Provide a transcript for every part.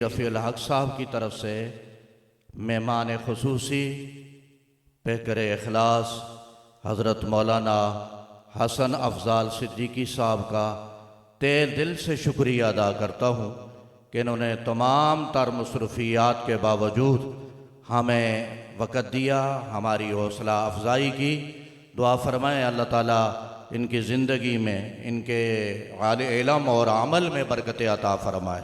رفیع الحق صاحب کی طرف سے مہمان خصوصی پیکر اخلاص حضرت مولانا حسن افضال صدیقی صاحب کا تہ دل سے شکریہ ادا کرتا ہوں کہ انہوں نے تمام تر مصروفیات کے باوجود ہمیں وقت دیا، ہماری حوصلہ افزائی کی۔ دعا فرمائیں اللہ تعالیٰ ان کی زندگی میں، ان کے علم اور عمل میں برکت عطا فرمائے۔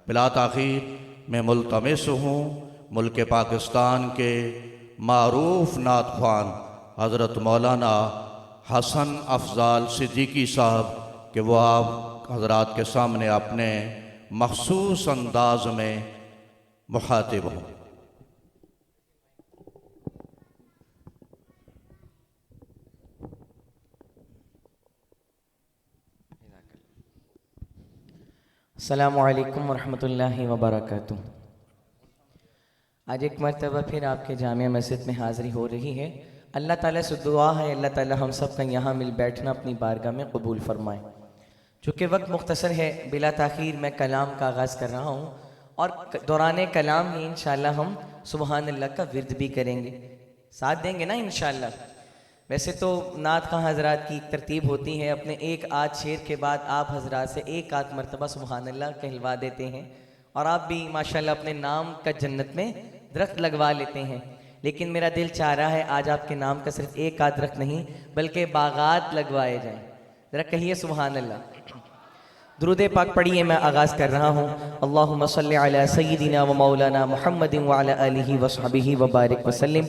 بلا تاخیر میں ملتمس ہوں ملک پاکستان کے معروف نعت خوان حضرت مولانا حسن افضال صدیقی صاحب کہ وہ آپ حضرات کے سامنے اپنے مخصوص انداز میں مخاطب ہوں۔ السلام علیکم ورحمۃ اللہ وبرکاتہ۔ آج ایک مرتبہ پھر آپ کے جامعہ مسجد میں حاضری ہو رہی ہے۔ اللہ تعالیٰ سے دعا ہے اللہ تعالیٰ ہم سب کا یہاں مل بیٹھنا اپنی بارگاہ میں قبول فرمائے۔ چونکہ وقت مختصر ہے، بلا تاخیر میں کلام کا آغاز کر رہا ہوں، اور دوران کلام ہی انشاءاللہ ہم سبحان اللہ کا ورد بھی کریں گے، ساتھ دیں گے نا انشاءاللہ۔ ویسے تو نعت خواں حضرات کی ترتیب ہوتی ہے، اپنے ایک آدھ شعر کے بعد آپ حضرات سے ایک آدھ مرتبہ سبحان اللہ کہلوا دیتے ہیں، اور آپ بھی ماشاءاللہ اپنے نام کا جنت میں درخت لگوا لیتے ہیں۔ لیکن میرا دل چاہ رہا ہے آج آپ کے نام کا صرف ایک آدھ درخت نہیں بلکہ باغات لگوائے جائیں۔ ذرا کہیے سبحان اللہ۔ درود پاک پڑھیے، میں آغاز کر رہا ہوں۔ اللہم صلی علی سیدنا و مولانا محمد وعلی آلہ وصحبہ وبارک وسلم۔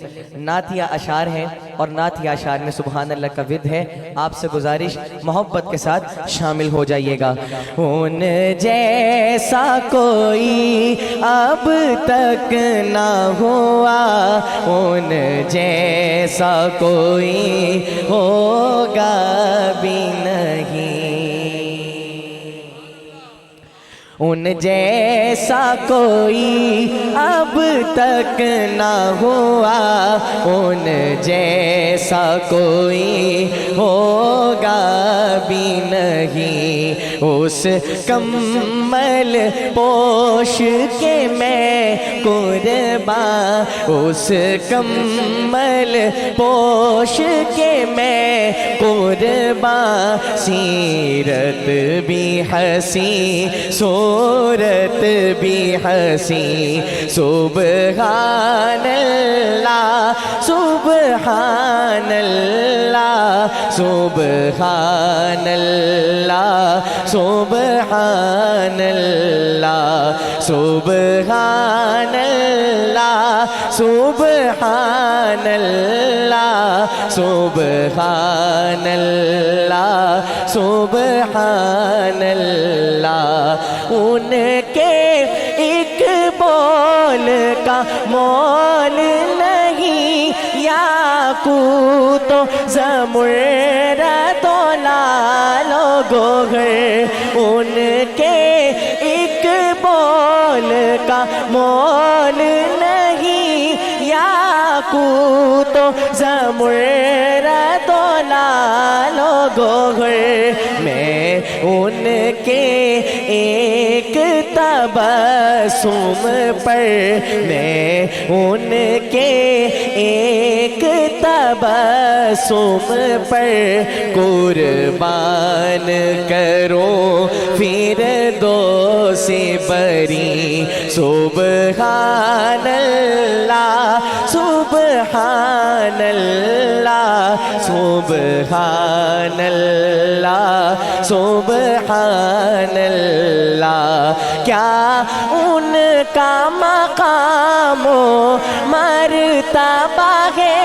نعتیہ اشعار ہیں اور نعتیہ اشعار میں سبحان اللہ کا ورد ہے۔ آپ سے گزارش محبت کے ساتھ شامل ہو جائیے گا۔ ان جیسا کوئی اب تک نہ ہوا، ان جیسا کوئی ہوگا بھی نہیں، ان جیسا کوئی اب تک نہ ہوا، ان جیسا کوئی ہوگا بھی نہیں۔ اس کمل پوش کے میں قرباں، اس کمل پوش کے میں قرباں، سیرت بھی حسین صورت بھی حسین، سبحان اللہ سبحان اللہ سبحان اللہ سبحان اللہ سبحان اللہ سبحان اللہ سبحان اللہ سبحان اللہ۔ ان کے ایک بول کا مول نہیں، یاقوت و زمرد و لال و گوہر، ان کے ایک بول کا مول نہیں، یاقوت و زمرد و لال و گوہر۔ میں ان کے ایک تبسم پر، میں ان کے ایک تبسم پر قربان کرو فردوس بری۔ سبحان اللہ سبحان اللہ سبحان اللہ سبحان اللہ۔ کیا ان کا مقام و مرتبہ ہے،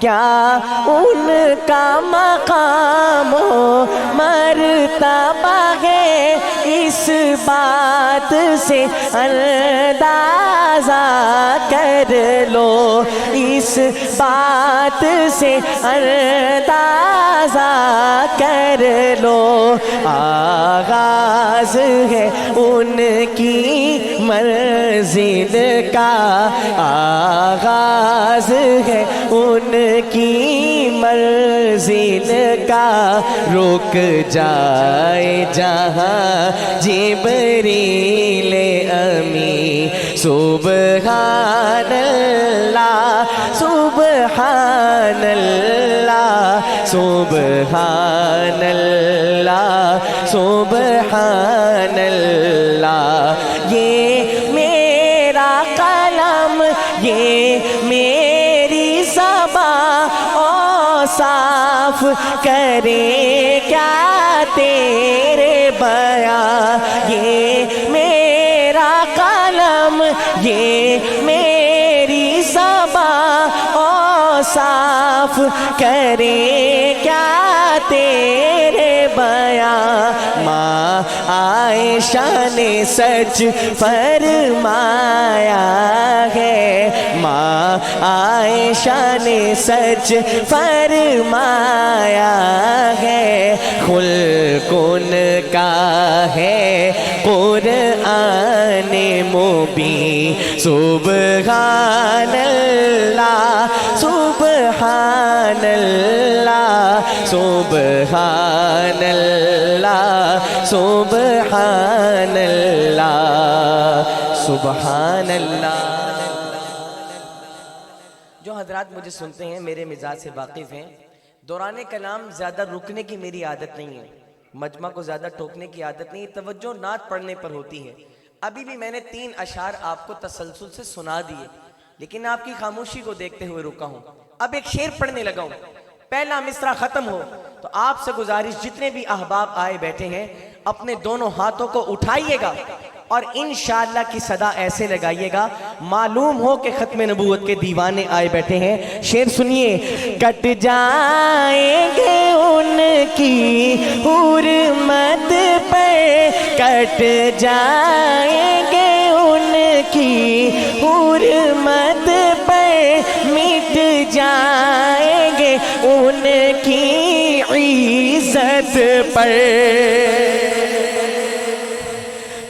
کیا ان کا مقام و مرتبہ ہے، اس بات سے اندازہ کر لو، اس بات سے اندازہ کر لو۔ آغاز ہے ان کی منزل کا، آغاز ہے ان کی منزل کا رک جائے جہاں جبریل امی سبحان اللہ سبحان اللہ سبحان اللہ سبحان اللہ یہ میرا قلم یہ میری زبان اوصاف کرے کیا تیرے بیان یہ میرا قلم یہ میری زبان اوصاف کرے کیا تیرے بیان ماں عائشہ نے سچ فرمایا ہے ماں عائشہ نے سچ فرمایا ہے خلق ان کا ہے قرآن مبین سبحان اللہ سبحان اللہ سبحان اللہ سبحان اللہ سبحان اللہ۔ جو حضرات مجھے سنتے ہیں میرے مزاج سے واقف ہیں، دوران کلام زیادہ رکنے کی میری عادت نہیں ہے، مجمع کو زیادہ ٹوکنے کی عادت نہیں، توجہ نعت پڑھنے پر ہوتی ہے۔ ابھی بھی میں نے 3 اشعار آپ کو تسلسل سے سنا دیے، لیکن آپ کی خاموشی کو دیکھتے ہوئے رکا ہوں۔ اب ایک شعر پڑھنے لگا ہوں، پہلا مصرع ختم ہو تو آپ سے گزارش جتنے بھی احباب آئے بیٹھے ہیں اپنے دونوں ہاتھوں کو اٹھائیے گا اور انشاءاللہ کی صدا ایسے لگائیے گا معلوم ہو کہ ختم نبوت کے دیوانے آئے بیٹھے ہیں۔ شعر سنیے۔ کٹ جائیں گے ان کی حرمت پر کٹ جائیں گے ان کی حرمت پر مٹ جائیں گے ان کی عزت پر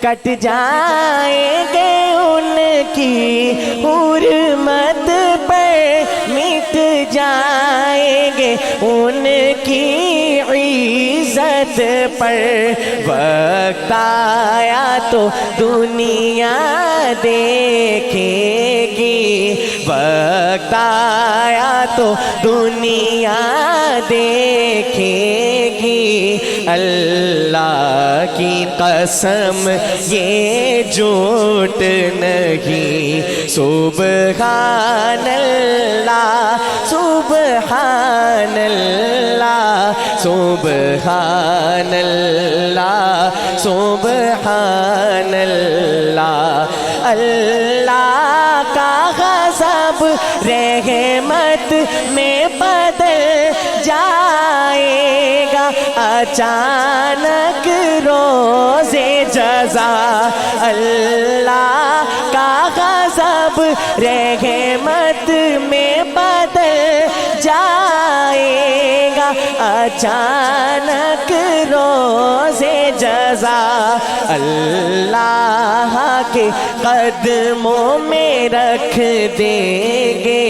کٹ جائیں گے ان کی حرمت پر مٹ جائیں گے ان کی عزت پر وقت آیا تو دنیا دیکھے گی وقت آیا تو دنیا دیکھے گی اللہ کی قسم یہ جھوٹ نہیں سبحان اللہ سبحان اللہ سبحان اللہ سبحان اللہ اللہ کا غضب رحمت میں بدل جائے گا اچانک روز جزا اللہ کا غضب رحمت میں بدل جائے گا اچانک روز جزا اللہ کے قدموں میں رکھ دیں گے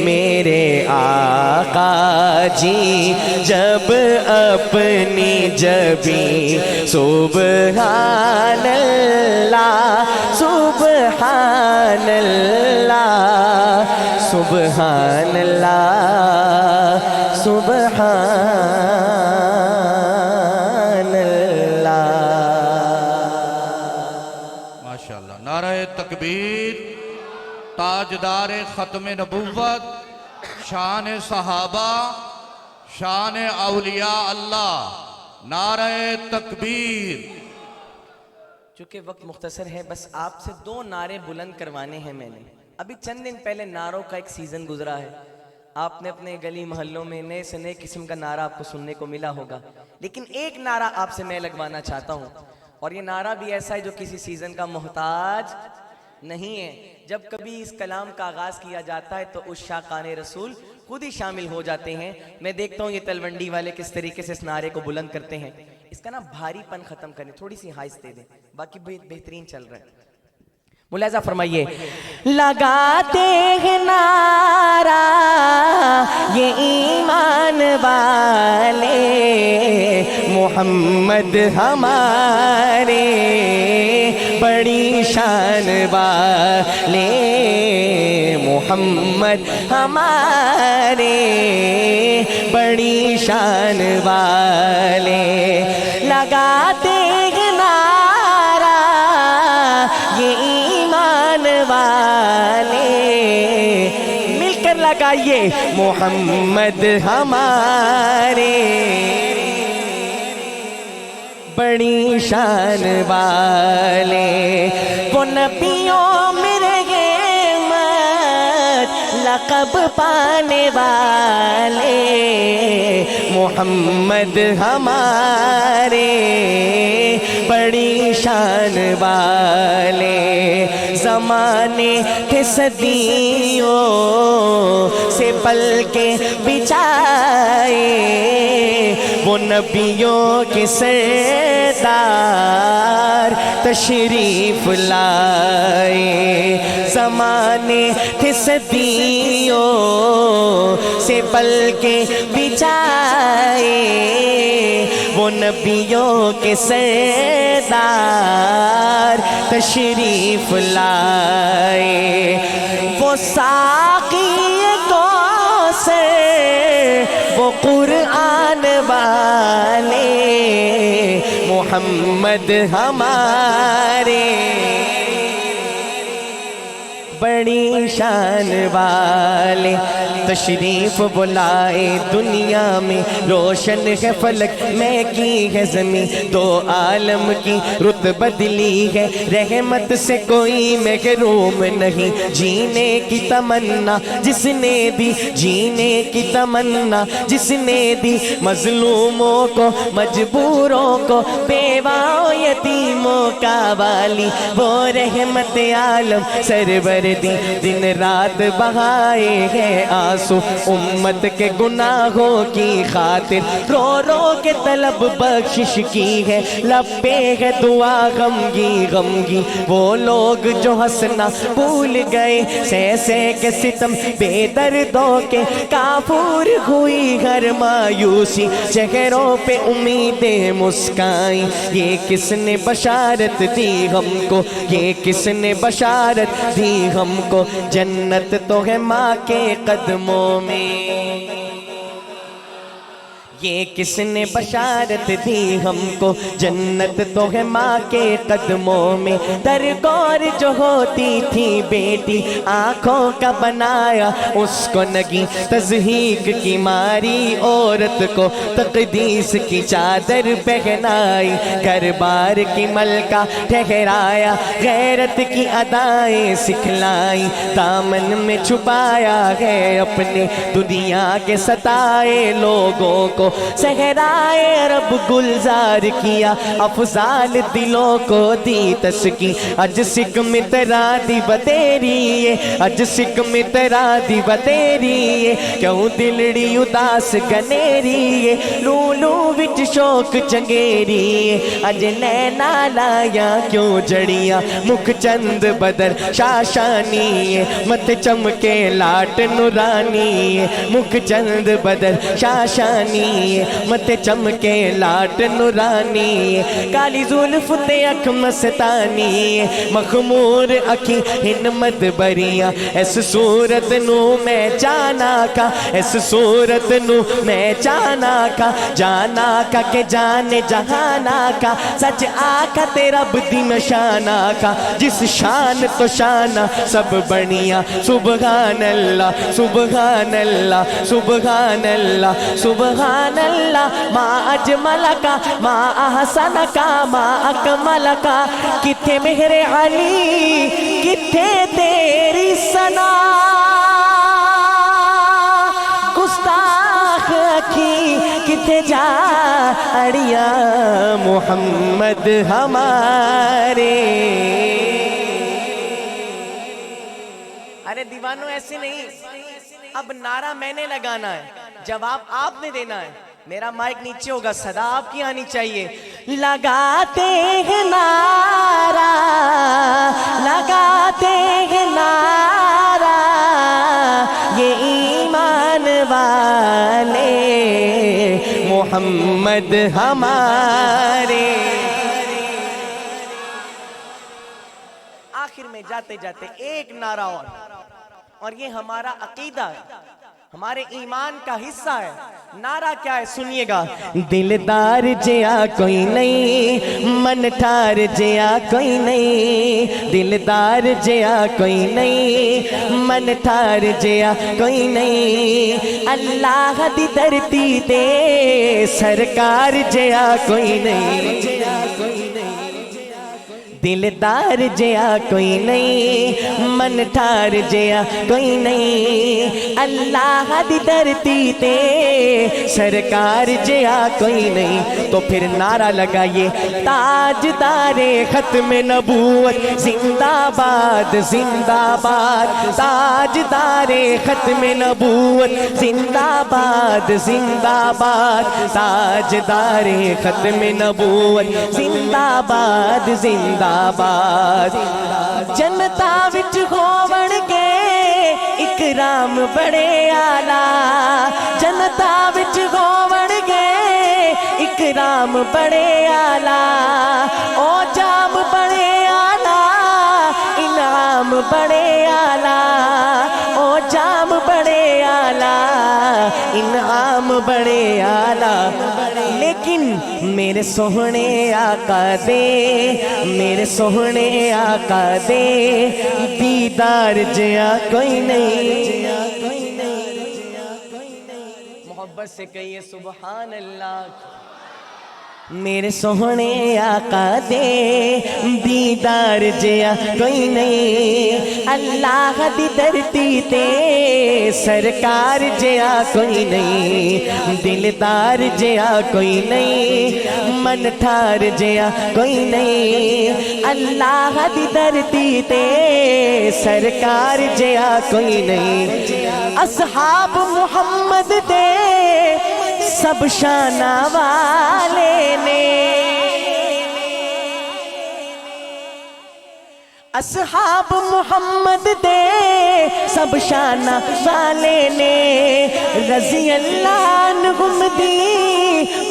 میرے آقا جی جب اپنی جبیں سبحان اللہ سبحان اللہ سبحان اللہ سبحان اللہ۔ ماشاءاللہ، نعرہ تکبیر، تاجدار ختم نبوت، شان صحابہ، شان اولیاء اللہ، نعرہ تکبیر۔ چونکہ وقت مختصر ہے بس آپ سے 2 نعرے بلند کروانے ہیں میں نے۔ ابھی چند دن پہلے نعروں کا ایک سیزن گزرا ہے، آپ نے اپنے گلی محلوں میں نئے سے نئے قسم کا نعرہ آپ کو سننے کو ملا ہوگا، لیکن ایک نعرہ آپ سے میں لگوانا چاہتا ہوں، اور یہ نعرہ بھی ایسا ہے جو کسی سیزن کا محتاج نہیں ہے۔ جب کبھی اس کلام کا آغاز کیا جاتا ہے تو عشاقان رسول خود ہی شامل ہو جاتے ہیں۔ میں دیکھتا ہوں یہ تلونڈی والے کس طریقے سے اس نعرے کو بلند کرتے ہیں۔ اس کا نا بھاری پن ختم کریں، تھوڑی سی ہائس دے دیں، باقی بہترین چل رہا ہے۔ ملاحظہ فرمائیے، لگاتے ہیں نعرہ یہ ایمان والے، محمد ہمارے بڑی شان والے، محمد ہمارے بڑی شان والے، لگاتے ہیں نعرہ یہ ایمان والے، مل کر لگائیے، محمد ہمارے بڑی شان والے، وہ نبیوں میں رحمت لقب پانے والے، محمد ہمارے بڑی شان والے، زمانے کے صدیوں سے پل کے بچھائے، وہ نبیوں کے سردار تشریف لائے، زمانے کے صدیوں سے پل کے بچھائے، وہ نبیوں کے سردار تشریف لائے، وہ ساقی کوثر، وہ قرآن والے، محمد ہمارے بڑی شان والے، تشریف بلائے دنیا میں، روشن ہے فلک میں کی ہے زمین، دو عالم کی رت بدلی ہے، رحمت سے کوئی محروم نہیں، جینے کی تمنا جس نے دی، جینے کی تمنا جس نے دی، مظلوموں کو مجبوروں کو بیواؤں یتیموں کا والی، وہ رحمت عالم سرور دی، دن رات بہائے ہیں آنسو امت کے گناہوں کی خاطر، رو رو کے طلب بخشش کی ہے، لبے ہے دعا غمگی غمگی، وہ لوگ جو ہنسنا بھول گئے، سہ کے ستم بے دردوں کے کافور ہوئی ہر مایوسی، چہروں پہ امیدیں مسکائیں، یہ کس نے بشارت دی ہم کو، یہ کس نے بشارت دی ہم کو، جنت تو ہے ماں کے قدموں میں، یہ کس نے بشارت دی ہم کو، جنت تو ہے ماں کے قدموں میں، درگور جو ہوتی تھی بیٹی آنکھوں کا بنایا اس کو نگی، تضحیک کی ماری عورت کو تقدیس کی چادر پہنائی، گھر بار کی ملکہ ٹھہرایا، غیرت کی ادائیں سکھلائی، دامن میں چھپایا ہے اپنے دنیا کے ستائے لوگوں کو، صحرائے عرب گلزار کیا، افضال دلوں کو دی تسکی، اج سکھ مترا دی بتیری، اج سکھ مترا دی بتیری، کیوں دلڑی اداس گنیری، لولو وچ شوق چنگیری، اج نینا لایا کیوں جڑیاں، مکھ چند بدر شاشانی، مت چمکے لاٹ نورانی، مکھ چند بدر شاشانی، مت چمکے لاٹ نورانی، کالی زلف تے اکھ مستانی، مخمور اکھی ہن مدبریاں، اس صورت نو میں جانا کا، اس صورت نو میں جانا کا، جانا کا کہ جانے جہانا کا، سچ آکا تیرا بدی نشانہ کا، جس شان تو شانہ سب بنیاں، سبحان اللہ سبحان اللہ سبحان اللہ سبحان اللہ، ما اجمل کا ما احسن کا ما اکمل کا، کتھے مہر علی کتھے تیری ثنا، گستاخ اکھی کتھے جا اڑیا، محمد ہمارے، ارے دیوانوں ایسے نہیں، اب نعرہ میں نے لگانا ہے، جواب آپ نے دینا ہے، میرا مائک نیچے ہوگا، صدا آپ کی آنی چاہیے، لگاتے ہیں نعرہ، لگاتے ہیں نعرہ یہ ایمان والے محمد ہمارے۔ آخر میں جاتے جاتے ایک نعرہ اور یہ ہمارا عقیدہ ہے، ہمارے ایمان کا حصہ ہے۔ نعرہ کیا ہے سنیے گا، دلدار جیا کوئی نہیں، من ٹھار جیا کوئی نہیں، دلدار جیا کوئی نہیں، من ٹھار جیا کوئی نہیں، اللہ دی دھرتی تے سرکار جیا کوئی نہیں، دلدار جیا کوئی نہیں، من ٹھار جیا کوئی نہیں، اللہ دی دھرتی تے سرکار جیا کوئی نہیں۔ تو پھر نعرہ لگائیے، تاجدار ختم نبوت زندہ باد زندہ باد، تاجدار ختم نبوت زندہ باد زندہ باد، تاجدار ختم نبوت زندہ باد زندہ باد۔ جنتا وچ ہوون گے اکرام بڑے آلہ، جنتا وچ ہوون گے اکرام بڑے آلہ، او جام بڑے آلہ انعام بڑے آلہ، او جام بڑے آلہ انعام بڑے آلہ۔ لیکن میرے سوہنے آقا دے، میرے سوہنے آقا دے دیدار جیا کوئی نہیں۔ محبت سے کہیے سبحان اللہ۔ میرے سوہنے آقا دے دیدار جیا کوئی نہیں، اللہ دی دھرتی تے سرکار جیا کوئی نہیں، دلدار جیا کوئی نہیں، من ٹھار جیا کوئی نہیں، اللہ دی دھرتی تے سرکار جیا کوئی نہیں۔ اصحاب محمد دے سب شانہ والے نے، اصحاب محمد دے سب شانہ والے نے، رضی اللہ عنہم دی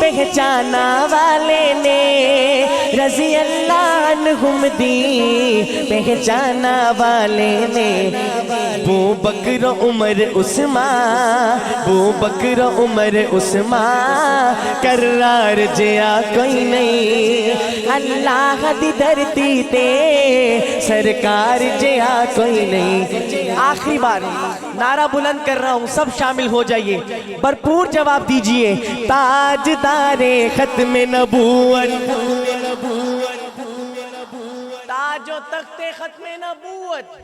پہچانا والے نے، رضی اللہ عنہم دی پہچانا والے نے۔ ابو بکر عمر عثمان، ابو بکر عمر عثمان کرار جیا کوئی نہیں، اللہ دی دھرتی تے سرکار جیا کوئی نہیں۔ آخری بار نعرہ بلند کر رہا ہوں، سب شامل ہو جائیے، بھرپور جواب دیجئے، تاجدار ختم نبوت، تاج و تخت ختم نبوت،